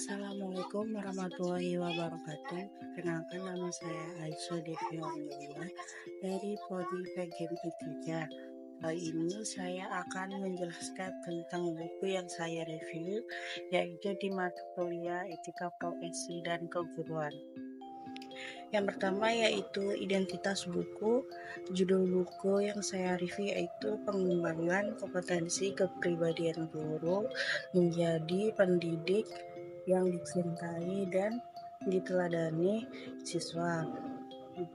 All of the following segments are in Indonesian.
Assalamualaikum warahmatullahi wabarakatuh. Kenalkan nama saya Aisyah Devi Alhamdulillah dari Prodi Bagian Ketiga. Kali ini saya akan menjelaskan tentang buku yang saya review, yaitu di mata kuliah Etika Profesi dan Keguruan. Yang pertama yaitu identitas buku. Judul buku yang saya review yaitu pengembangan kompetensi kepribadian guru menjadi pendidik yang dicintai dan diteladani siswa.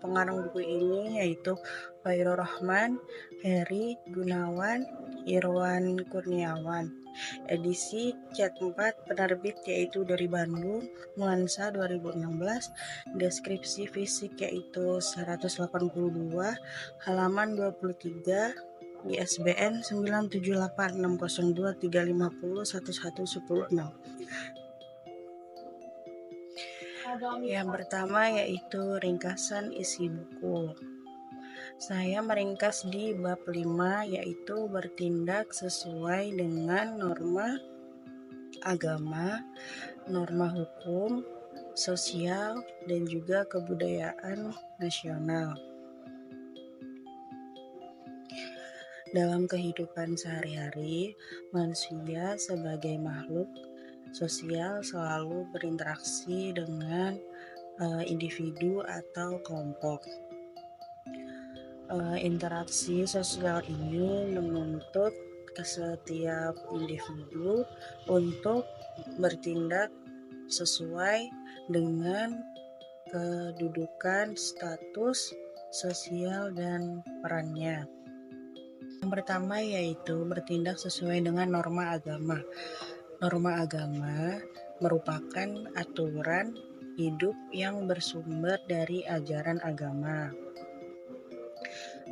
Pengarang buku ini yaitu Khairul Rahman, Heri Gunawan, Irwan Kurniawan. Edisi Cat 4 penerbit yaitu dari Bandung, Nuansa 2016. Deskripsi fisik yaitu 182, halaman 23, ISBN 9786023501110. Yang pertama yaitu ringkasan isi buku. Saya meringkas di bab 5 yaitu bertindak sesuai dengan norma agama, norma hukum, sosial, dan juga kebudayaan nasional. Dalam kehidupan sehari-hari, manusia sebagai makhluk sosial selalu berinteraksi dengan individu atau kelompok. Interaksi sosial ini menuntut setiap individu untuk bertindak sesuai dengan kedudukan, status sosial, dan perannya. Yang pertama yaitu bertindak sesuai dengan norma agama. Norma agama merupakan aturan hidup yang bersumber dari ajaran agama.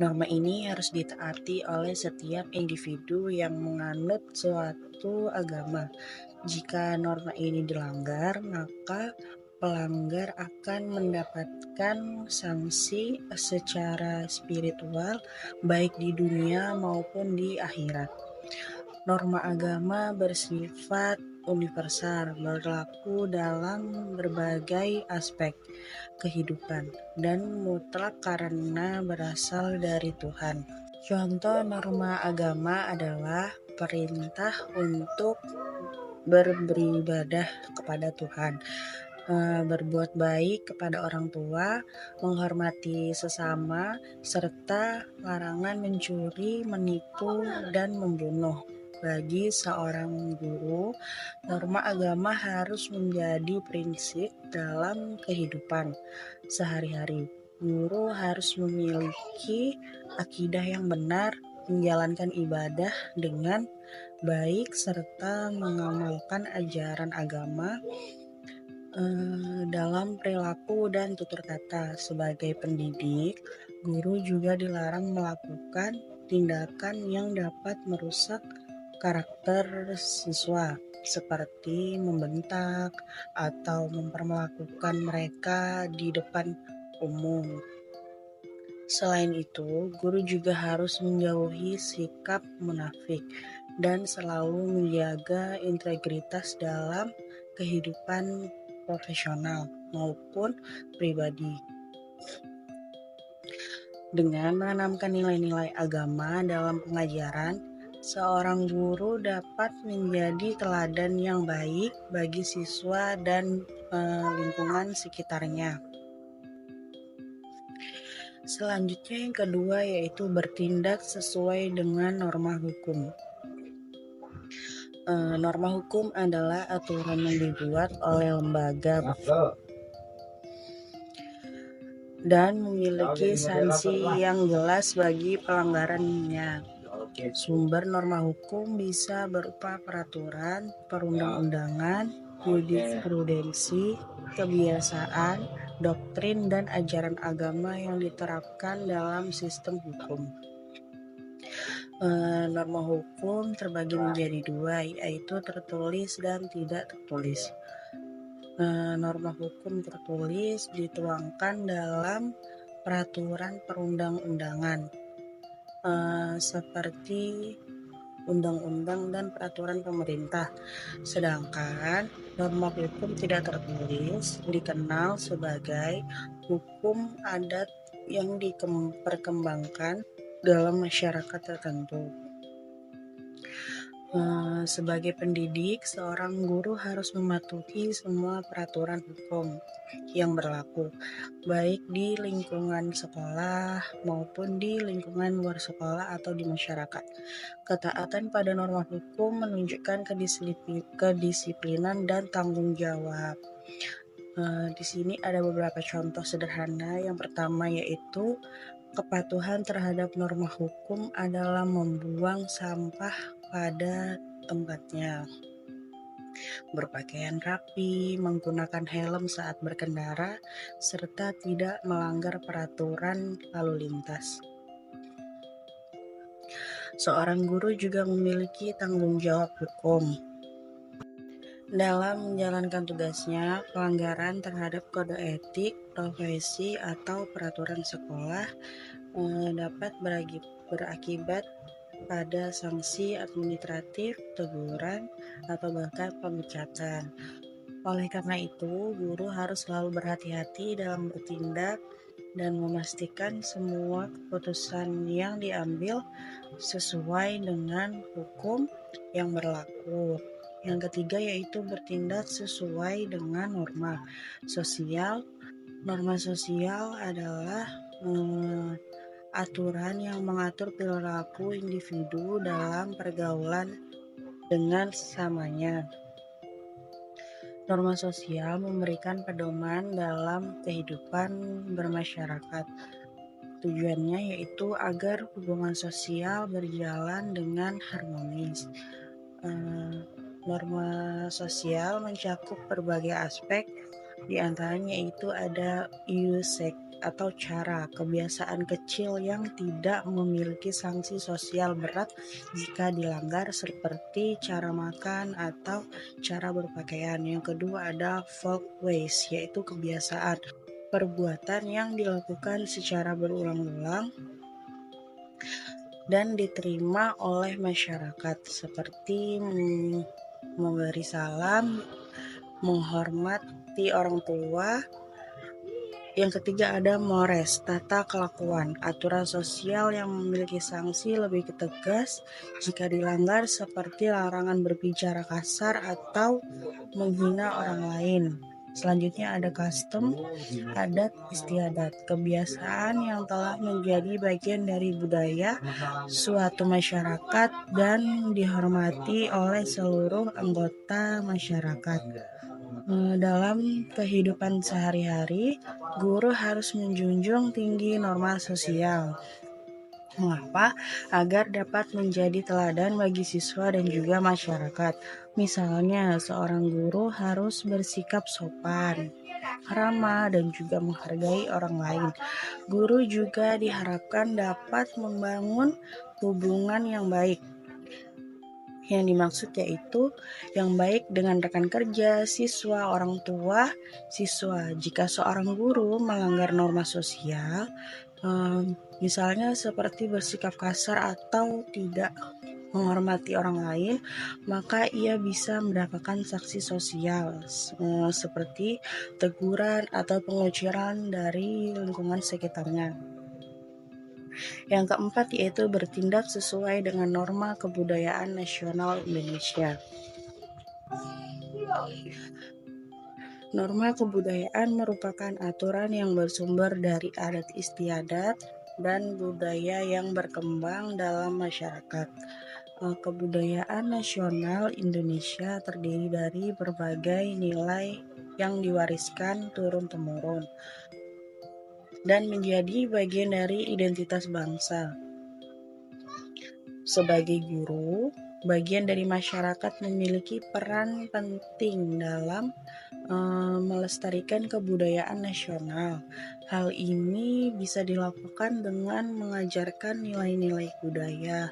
Norma ini harus ditaati oleh setiap individu yang menganut suatu agama. Jika norma ini dilanggar, maka pelanggar akan mendapatkan sanksi secara spiritual baik di dunia maupun di akhirat. Norma agama bersifat universal, berlaku dalam berbagai aspek kehidupan dan mutlak karena berasal dari Tuhan. Contoh norma agama adalah perintah untuk beribadah kepada Tuhan, berbuat baik kepada orang tua, menghormati sesama, serta larangan mencuri, menipu, dan membunuh. Bagi seorang guru, norma agama harus menjadi prinsip dalam kehidupan sehari-hari. Guru harus memiliki akidah yang benar, menjalankan ibadah dengan baik, serta mengamalkan ajaran agama dalam perilaku dan tutur kata. Sebagai pendidik, guru juga dilarang melakukan tindakan yang dapat merusak karakter siswa, seperti membentak atau memperlakukan mereka di depan umum. Selain itu, guru juga harus menjauhi sikap munafik dan selalu menjaga integritas dalam kehidupan profesional maupun pribadi. Dengan menanamkan nilai-nilai agama dalam pengajaran, seorang guru dapat menjadi teladan yang baik bagi siswa dan lingkungan sekitarnya. Selanjutnya yang kedua yaitu bertindak sesuai dengan norma hukum. Norma hukum adalah aturan yang dibuat oleh lembaga dan memiliki sanksi yang jelas bagi pelanggarannya. Sumber norma hukum bisa berupa peraturan, perundang-undangan, jurisprudensi, kebiasaan, doktrin, dan ajaran agama yang diterapkan dalam sistem hukum. Norma hukum terbagi menjadi dua, yaitu tertulis dan tidak tertulis. Norma hukum tertulis dituangkan dalam peraturan perundang-undangan, seperti undang-undang dan peraturan pemerintah. Sedangkan norma hukum tidak tertulis dikenal sebagai hukum adat yang diperkembangkan dalam masyarakat tertentu. Sebagai pendidik, seorang guru harus mematuhi semua peraturan hukum yang berlaku, baik di lingkungan sekolah maupun di lingkungan luar sekolah atau di masyarakat. Ketaatan pada norma hukum menunjukkan kedisiplinan dan tanggung jawab. Di sini ada beberapa contoh sederhana. Yang pertama yaitu kepatuhan terhadap norma hukum adalah membuang sampah pada tempatnya, berpakaian rapi, menggunakan helm saat berkendara, serta tidak melanggar peraturan lalu lintas. Seorang guru juga memiliki tanggung jawab hukum dalam menjalankan tugasnya. Pelanggaran terhadap kode etik, profesi, atau peraturan sekolah dapat berakibat pada sanksi administratif, teguran, atau bahkan pemecatan. Oleh karena itu, guru harus selalu berhati-hati dalam bertindak dan memastikan semua keputusan yang diambil sesuai dengan hukum yang berlaku. Yang ketiga yaitu bertindak sesuai dengan norma sosial. Norma sosial adalah aturan yang mengatur perilaku individu dalam pergaulan dengan sesamanya. Norma sosial memberikan pedoman dalam kehidupan bermasyarakat. Tujuannya yaitu agar hubungan sosial berjalan dengan harmonis. Norma sosial mencakup berbagai aspek, di antaranya itu ada usage atau cara, kebiasaan kecil yang tidak memiliki sanksi sosial berat jika dilanggar, seperti cara makan atau cara berpakaian. Yang kedua ada folk ways, yaitu kebiasaan perbuatan yang dilakukan secara berulang-ulang dan diterima oleh masyarakat, seperti memberi salam, menghormati orang tua. Yang ketiga ada mores, tata kelakuan, aturan sosial yang memiliki sanksi lebih tegas jika dilanggar, seperti larangan berbicara kasar atau menghina orang lain. Selanjutnya ada custom, adat istiadat, kebiasaan yang telah menjadi bagian dari budaya suatu masyarakat dan dihormati oleh seluruh anggota masyarakat. Dalam kehidupan sehari-hari, guru harus menjunjung tinggi norma sosial. Mengapa? Agar dapat menjadi teladan bagi siswa dan juga masyarakat. Misalnya, seorang guru harus bersikap sopan, ramah, dan juga menghargai orang lain. Guru juga diharapkan dapat membangun hubungan yang baik. Yang dimaksud yaitu yang baik dengan rekan kerja, siswa, orang tua, siswa. Jika seorang guru melanggar norma sosial, misalnya seperti bersikap kasar atau tidak menghormati orang lain, maka ia bisa mendapatkan sanksi sosial seperti teguran atau penguciran dari lingkungan sekitarnya. Yang keempat yaitu bertindak sesuai dengan norma kebudayaan nasional Indonesia. Norma kebudayaan merupakan aturan yang bersumber dari adat istiadat dan budaya yang berkembang dalam masyarakat. Kebudayaan nasional Indonesia terdiri dari berbagai nilai yang diwariskan turun-temurun dan menjadi bagian dari identitas bangsa. Sebagai guru, bagian dari masyarakat memiliki peran penting dalam melestarikan kebudayaan nasional. Hal ini bisa dilakukan dengan mengajarkan nilai-nilai budaya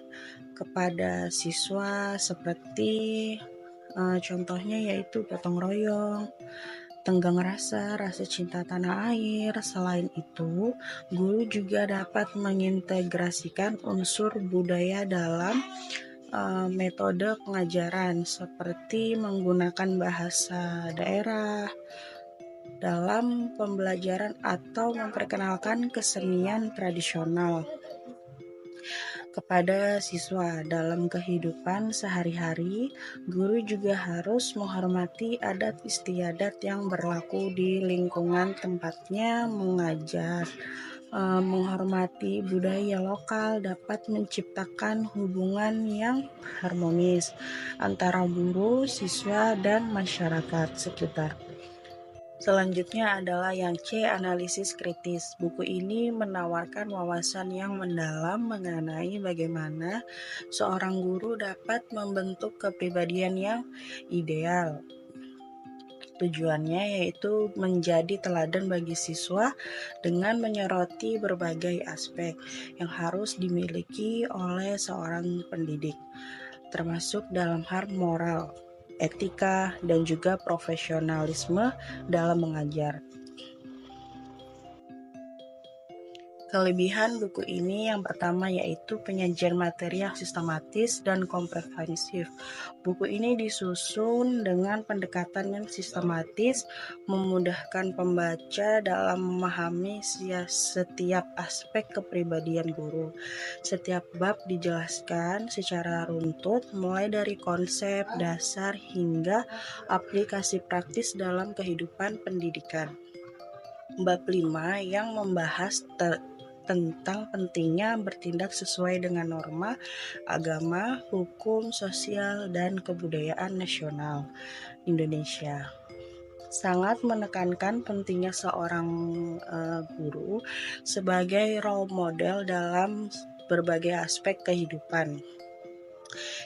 kepada siswa, seperti contohnya yaitu gotong royong, tenggang rasa cinta tanah air. Selain itu, guru juga dapat mengintegrasikan unsur budaya dalam metode pengajaran seperti menggunakan bahasa daerah dalam pembelajaran atau memperkenalkan kesenian tradisional kepada siswa. Dalam kehidupan sehari-hari, guru juga harus menghormati adat istiadat yang berlaku di lingkungan tempatnya mengajar. Menghormati budaya lokal dapat menciptakan hubungan yang harmonis antara guru, siswa, dan masyarakat sekitar. Selanjutnya adalah yang C, analisis kritis. Buku ini menawarkan wawasan yang mendalam mengenai bagaimana seorang guru dapat membentuk kepribadian yang ideal. Tujuannya yaitu menjadi teladan bagi siswa dengan menyoroti berbagai aspek yang harus dimiliki oleh seorang pendidik, termasuk dalam hal moral, etika, dan juga profesionalisme dalam mengajar. Kelebihan buku ini yang pertama yaitu penyajian materi yang sistematis dan komprehensif. Buku ini disusun dengan pendekatan yang sistematis, memudahkan pembaca dalam memahami setiap aspek kepribadian guru. Setiap bab dijelaskan secara runtut, mulai dari konsep dasar hingga aplikasi praktis dalam kehidupan pendidikan. Bab 5 yang membahas tentang pentingnya bertindak sesuai dengan norma agama, hukum, sosial, dan kebudayaan nasional Indonesia. Sangat menekankan pentingnya seorang guru sebagai role model dalam berbagai aspek kehidupan.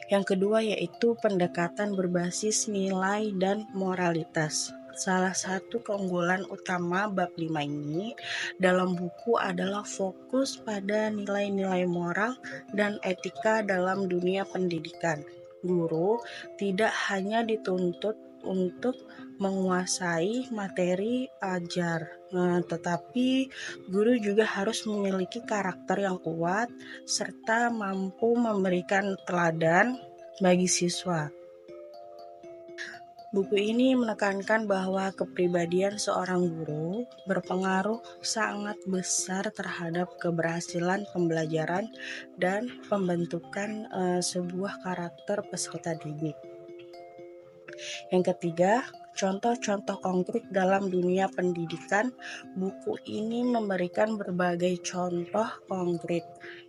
Yang kedua yaitu pendekatan berbasis nilai dan moralitas. Salah satu keunggulan utama bab 5 ini dalam buku adalah fokus pada nilai-nilai moral dan etika dalam dunia pendidikan. Guru tidak hanya dituntut untuk menguasai materi ajar, tetapi guru juga harus memiliki karakter yang kuat serta mampu memberikan teladan bagi siswa. Buku ini menekankan bahwa kepribadian seorang guru berpengaruh sangat besar terhadap keberhasilan pembelajaran dan pembentukan sebuah karakter peserta didik. Yang ketiga, contoh-contoh konkret dalam dunia pendidikan. Buku ini memberikan berbagai contoh konkret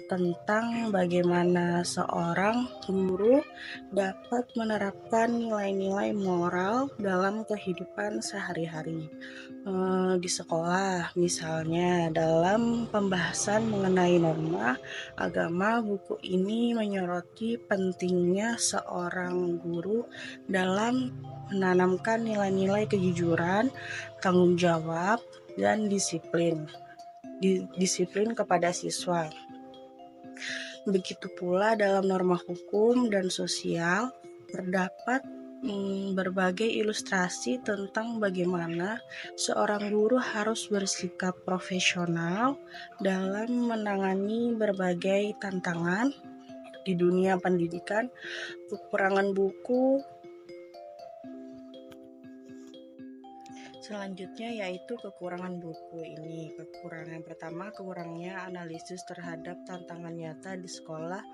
tentang bagaimana seorang guru dapat menerapkan nilai-nilai moral dalam kehidupan sehari-hari di sekolah. Misalnya dalam pembahasan mengenai norma agama, buku ini menyoroti pentingnya seorang guru dalam menanamkan nilai-nilai kejujuran, tanggung jawab, dan disiplin kepada siswa. Begitu pula dalam norma hukum dan sosial, terdapat berbagai ilustrasi tentang bagaimana seorang guru harus bersikap profesional dalam menangani berbagai tantangan di dunia pendidikan. Kekurangan buku selanjutnya yaitu kekurangan buku ini. Kekurangan pertama, kurangnya analisis terhadap tantangan nyata di sekolah.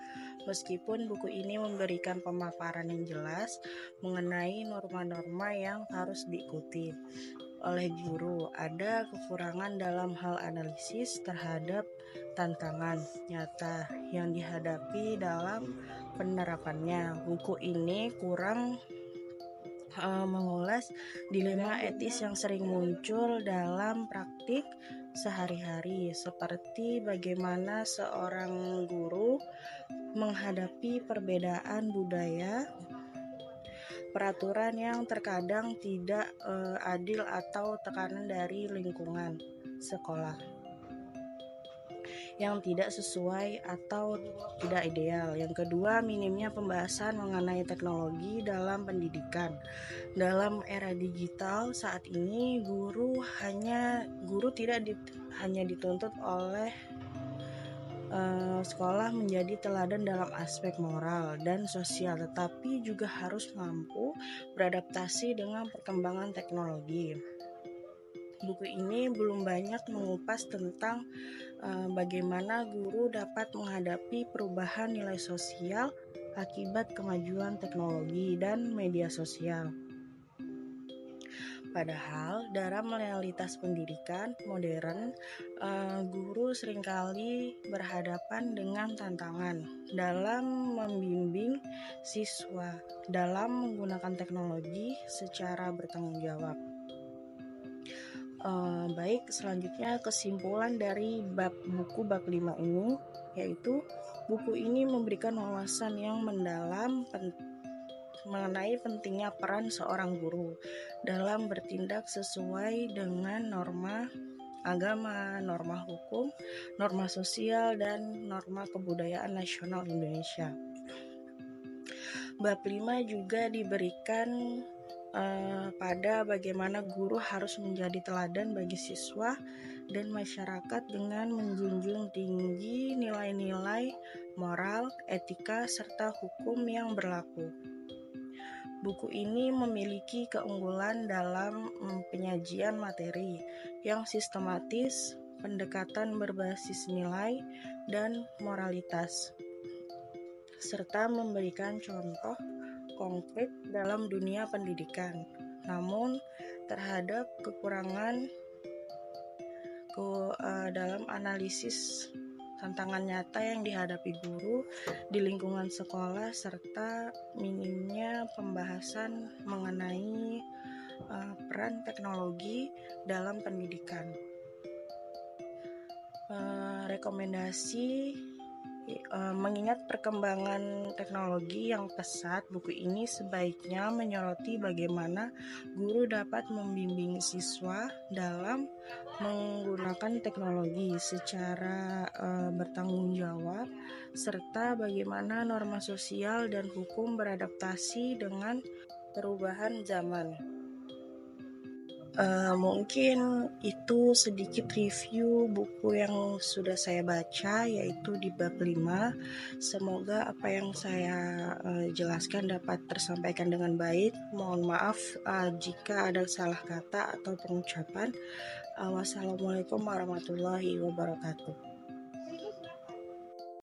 Meskipun buku ini memberikan pemaparan yang jelas mengenai norma-norma yang harus diikuti oleh guru, ada kekurangan dalam hal analisis terhadap tantangan nyata yang dihadapi dalam penerapannya. Buku ini kurang mengulas dilema etis yang sering muncul dalam praktik sehari-hari, seperti bagaimana seorang guru menghadapi perbedaan budaya, peraturan yang terkadang tidak adil, atau tekanan dari lingkungan sekolah yang tidak sesuai atau tidak ideal. Yang kedua, minimnya pembahasan mengenai teknologi dalam pendidikan. Dalam era digital saat ini, guru tidak hanya dituntut oleh sekolah menjadi teladan dalam aspek moral dan sosial, tetapi juga harus mampu beradaptasi dengan perkembangan teknologi. Buku ini belum banyak mengupas tentang bagaimana guru dapat menghadapi perubahan nilai sosial akibat kemajuan teknologi dan media sosial. Padahal dalam realitas pendidikan modern, guru seringkali berhadapan dengan tantangan dalam membimbing siswa dalam menggunakan teknologi secara bertanggung jawab. Baik, selanjutnya kesimpulan dari buku bab 5 ini, yaitu buku ini memberikan wawasan yang mendalam mengenai pentingnya peran seorang guru dalam bertindak sesuai dengan norma agama, norma hukum, norma sosial, dan norma kebudayaan nasional Indonesia. Bab 5 juga diberikan pada bagaimana guru harus menjadi teladan bagi siswa dan masyarakat dengan menjunjung tinggi nilai-nilai moral, etika, serta hukum yang berlaku. Buku ini memiliki keunggulan dalam penyajian materi yang sistematis, pendekatan berbasis nilai dan moralitas, serta memberikan contoh konkret dalam dunia pendidikan. Namun, terhadap kekurangan dalam analisis tantangan nyata yang dihadapi guru di lingkungan sekolah serta minimnya pembahasan mengenai peran teknologi dalam pendidikan. Rekomendasi mengingat perkembangan teknologi yang pesat, buku ini sebaiknya menyoroti bagaimana guru dapat membimbing siswa dalam menggunakan teknologi secara bertanggung jawab, serta bagaimana norma sosial dan hukum beradaptasi dengan perubahan zaman. Mungkin itu sedikit review buku yang sudah saya baca, yaitu di bab 5. Semoga apa yang saya jelaskan dapat tersampaikan dengan baik. Mohon maaf jika ada salah kata atau pengucapan. Wassalamualaikum warahmatullahi wabarakatuh.